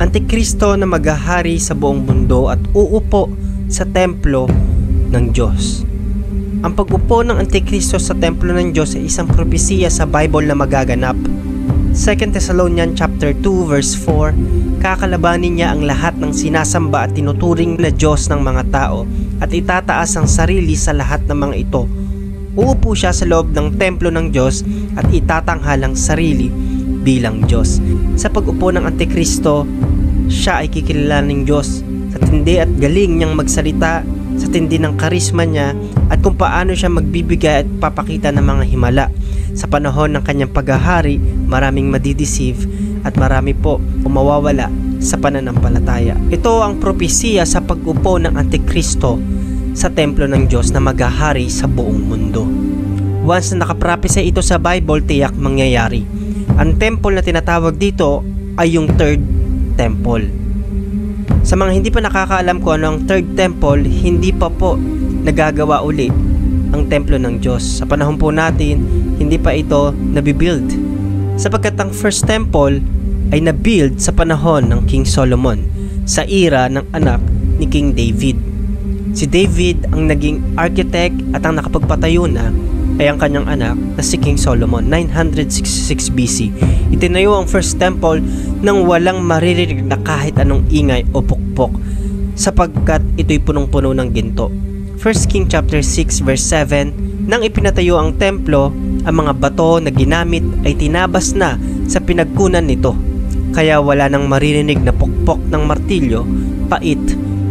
Antikristo na maghahari sa buong mundo at uupo sa templo ng Diyos. Ang pag-upo ng Antikristo sa templo ng Diyos ay isang propesiya sa Bible na magaganap. 2 Thessalonians chapter 2 verse 4, kakalabanin niya ang lahat ng sinasamba at tinuturing na Diyos ng mga tao at itataas ang sarili sa lahat ng mga ito. Uupo siya sa loob ng templo ng Diyos at itatanghal ang sarili bilang Diyos. Sa pag-upo ng Antikristo, siya ay kikilalaning Diyos sa tindi at galing niyang magsalita, sa tindi ng karisma niya at kung paano siya magbibigay at papakita ng mga himala. Sa panahon ng kanyang paghahari, maraming madideceive at marami po mawawala sa pananampalataya. Ito ang propesiya sa pag-upo ng Antikristo sa templo ng Diyos na maghahari sa buong mundo. Once na nakaprophesy ito sa Bible, tiyak mangyayari. Ang temple na tinatawag dito ay yung third temple. Sa mga hindi pa nakakaalam kung ano ang third temple, hindi pa po nagagawa uli ang templo ng Diyos. Sa panahon po natin, hindi pa ito nabibuild. Sapagkat ang first temple ay nabuild sa panahon ng King Solomon, sa era ng anak ni King David. Si David ang naging architect at ang nakapagpatayo na ay ang kanyang anak na si King Solomon, 966 BC. Itinayo ang first temple nang walang maririnig na kahit anong ingay o pukpok, sapagkat ito'y punong-puno ng ginto. 1 King chapter 6 verse 7, nang ipinatayo ang templo, ang mga bato na ginamit ay tinabas na sa pinagkunan nito, kaya wala nang maririnig na pukpok ng martilyo, pait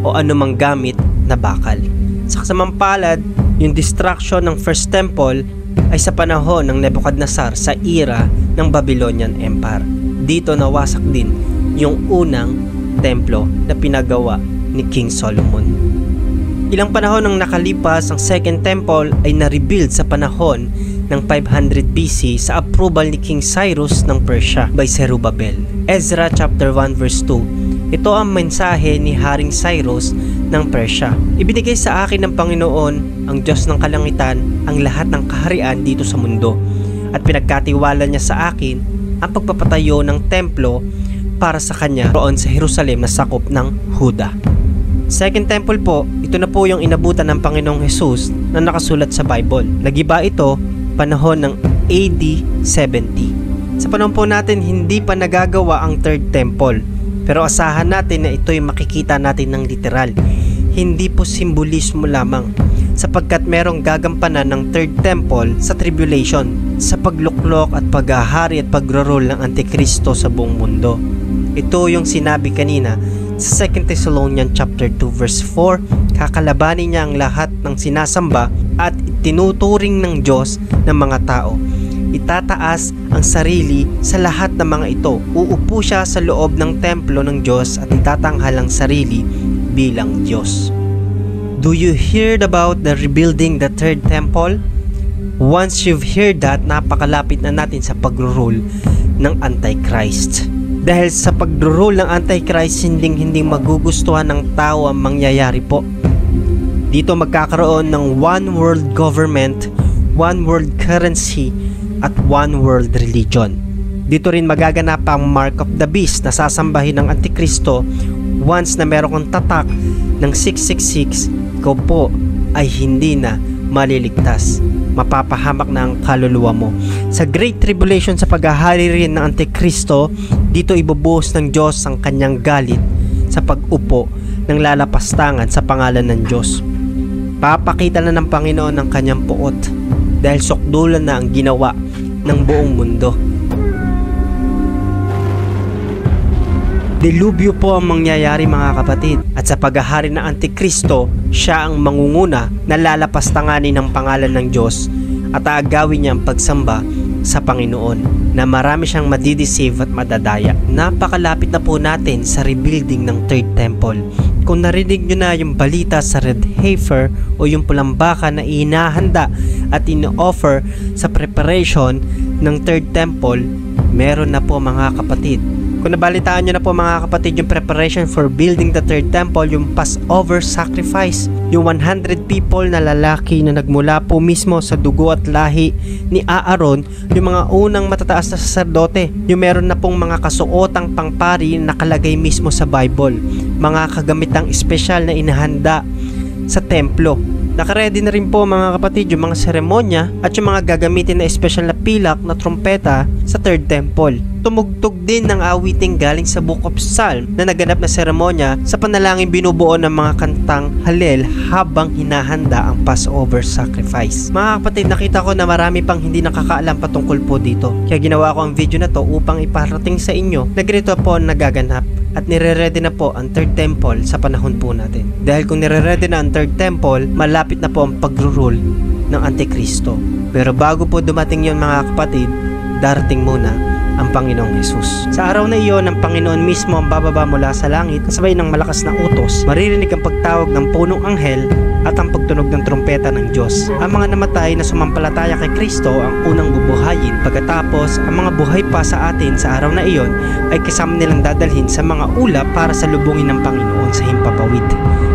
o anumang gamit na bakal. Sa kasamang-palad, yung destruction ng first temple ay sa panahon ng Nebuchadnezzar sa era ng Babylonian Empire. Dito nawasak din yung unang templo na pinagawa ni King Solomon. Ilang panahon nang nakalipas, ang second temple ay na-rebuild sa panahon ng 500 BC sa approval ni King Cyrus ng Persia by Zerubbabel. Ezra chapter 1 verse 2. Ito ang mensahe ni Haring Cyrus ng Persia. Ibinigay sa akin ng Panginoon, ang Diyos ng kalangitan, ang lahat ng kaharian dito sa mundo, at pinagkatiwala niya sa akin ang pagpapatayo ng templo para sa kanya roon sa Jerusalem na sakop ng Huda. Second temple po, ito na po yung inabutan ng Panginoong Jesus na nakasulat sa Bible. Nagiba ito panahon ng AD 70. Sa panahon po natin, hindi pa nagagawa ang third temple, pero asahan natin na ito'y makikita natin ng literal. Hindi po simbolismo lamang, sapagkat merong gagampanan ng third temple sa tribulation, sa pagluklok at paghahari at pagro-rule ng Antikristo sa buong mundo. Ito yung sinabi kanina sa 2 Thessalonians chapter 2 verse 4, kakalabanin niya ang lahat ng sinasamba at tinuturing ng Diyos ng mga tao. Itataas ang sarili sa lahat ng mga ito. Uupo siya sa loob ng templo ng Diyos at itatanghal ang sarili bilang Diyos. Do you hear about the rebuilding the third temple? Once you've heard that, napakalapit na natin sa pag-rule ng Antichrist. Dahil sa pag-rule ng Antichrist, hindi magugustuhan ng tao ang mangyayari po. Dito magkakaroon ng one world government, one world currency, at one world religion. Dito rin magaganap ang mark of the beast na sasambahin ng Antikristo. Once na meron kang tatak ng 666, ikaw po ay hindi na maliligtas. Mapapahamak na ang kaluluwa mo. Sa Great Tribulation, sa paghahari rin ng Antikristo, dito ibubuhos ng Diyos ang kanyang galit sa pag-upo ng lalapastangan sa pangalan ng Diyos. Papakita na ng Panginoon ang kanyang puot dahil sukdulan na ang ginawa ng buong mundo. Dilubyo po ang mangyayari, mga kapatid, at sa paghahari ng Antikristo, siya ang mangunguna na lalapastanganin ng pangalan ng Diyos at aagawin niya ang pagsamba sa Panginoon na marami siyang madideceive at madadaya. Napakalapit na po natin sa rebuilding ng third temple. Kung narinig nyo na yung balita sa red heifer o yung pulang baka na inahanda at ino-offer sa preparation ng third temple, meron na po, mga kapatid, Kung nabalitaan nyo na po mga kapatid yung preparation for building the third temple, yung Passover sacrifice, yung 100 people na lalaki na nagmula po mismo sa dugo at lahi ni Aaron, yung mga unang matataas na saserdote, yung meron na pong mga kasuotang pangpari na nakalagay mismo sa Bible, mga kagamitang espesyal na inahanda sa templo. Nakaredy na rin po mga kapatid yung mga seremonya at yung mga gagamitin na espesyal na pilak na trompeta sa third temple. Tumugtog din ng awiting galing sa Book of Psalm na naganap na seremonya sa panalangin binubuo ng mga kantang halel habang hinahanda ang Passover sacrifice. Mga kapatid, nakita ko na marami pang hindi nakakaalam patungkol po dito. Kaya ginawa ko ang video na to upang iparating sa inyo na ganito po ang nagaganap at nire-ready na po ang third temple sa panahon po natin. Dahil kung nire-ready na ang third temple, malapit na po ang pag-rule ng Antikristo. Pero bago po dumating yon mga kapatid, darating muna ang Panginoong Jesus. Sa araw na iyon, ang Panginoon mismo ang bababa mula sa langit kasabay ng malakas na utos. Maririnig ang pagtawag ng punong anghel at ang pagtunog ng trompeta ng Diyos. Ang mga namatay na sumampalataya kay Kristo ang unang bubuhayin. Pagkatapos, ang mga buhay pa sa atin sa araw na iyon ay kasama nilang dadalhin sa mga ulap para salubungin ng Panginoon sa himpapawid.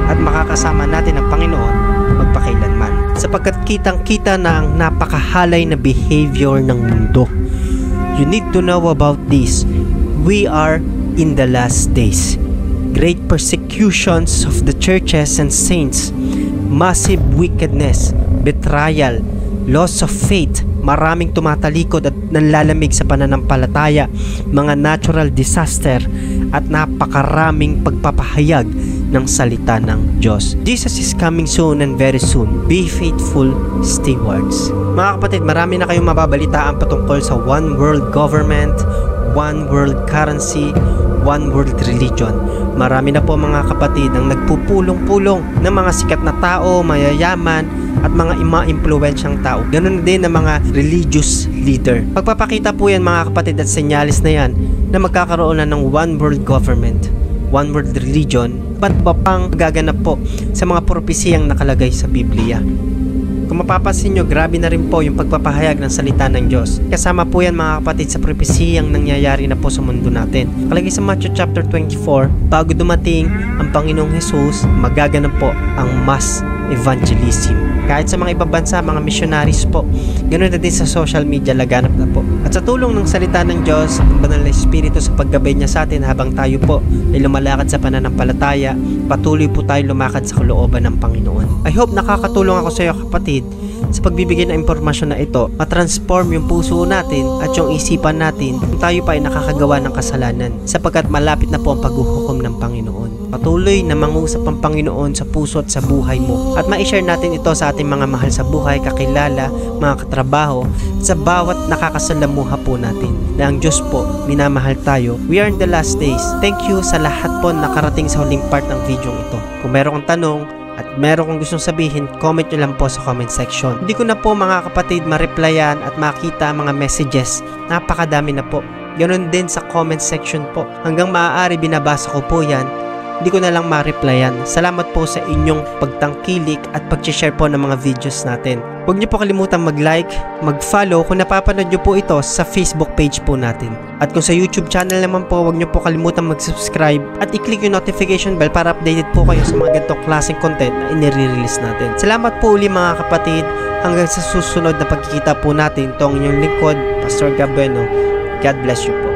At makakasama natin ang Panginoon magpakailanman. Sapagkat kitang-kita na ang napakahalay na behavior ng mundo. You need to know about this. We are in the last days. Great persecutions of the churches and saints, massive wickedness, betrayal, loss of faith, maraming tumatalikod at nanlalamig sa pananampalataya, mga natural disaster, at napakaraming pagpapahayag ng salita ng Diyos. Jesus is coming soon and very soon. Be faithful stewards. Mga kapatid, marami na kayong mababalitaan patungkol sa one world government, one world currency, one world religion. Marami na po mga kapatid ang nagpupulong-pulong ng mga sikat na tao, mayayaman, at mga ima-impluwensyang tao. Ganun din ang mga religious leader. Pagpapakita po yan mga kapatid at senyalis na yan na magkakaroon na ng one world government, one world religion, ba't ba pang gaganap po sa mga propesiyang nakalagay sa Biblia. Kung mapapansin nyo, grabe na rin po yung pagpapahayag ng salita ng Diyos. Kasama po yan mga kapatid sa propesiyang nangyayari na po sa mundo natin. Kalagay sa Matthew chapter 24, bago dumating ang Panginoong Jesus, magaganap po ang mass evangelism. Kahit sa mga ibang bansa, mga missionaries po. Ganoon na din sa social media, laganap na po. At sa tulong ng salita ng Diyos, ang banal na Espiritu sa paggabay niya sa atin habang tayo po ay lumalakad sa pananampalataya, patuloy po tayo lumakad sa kalooban ng Panginoon. I hope nakakatulong ako sa iyo kapatid sa pagbibigay ng impormasyon na ito, matransform yung puso natin at yung isipan natin kung tayo pa ay nakakagawa ng kasalanan, sapagkat malapit na po ang paghuhukom ng Panginoon. Patuloy na mangusap ang Panginoon sa puso at sa buhay mo, at ma-share natin ito sa ating mga mahal sa buhay, kakilala, mga katrabaho, sa bawat nakakasalamuha po natin, na ang Diyos po, minamahal tayo. We are in the last days. Thank you sa lahat po nakarating sa huling part ng video ito. Kung meron kang tanong at meron kong gustong sabihin, comment nyo lang po sa comment section. Hindi ko na po mga kapatid ma-replyan at makita ang mga messages. Napakadami na po. Ganon din sa comment section po. Hanggang maaari binabasa ko po yan. Hindi ko na lang ma-replyan. Salamat po sa inyong pagtangkilik at pag-share po ng mga videos natin. Huwag niyo po kalimutang mag-like, mag-follow kung napapanood niyo po ito sa Facebook page po natin. At kung sa YouTube channel naman po, huwag niyo po kalimutang mag-subscribe at i-click yung notification bell para updated po kayo sa mga ganitong klaseng content na inire-release natin. Salamat po uli mga kapatid. Hanggang sa susunod na pagkikita po natin, ito ang inyong lingkod, Pastor Gab Bueno. God bless you po.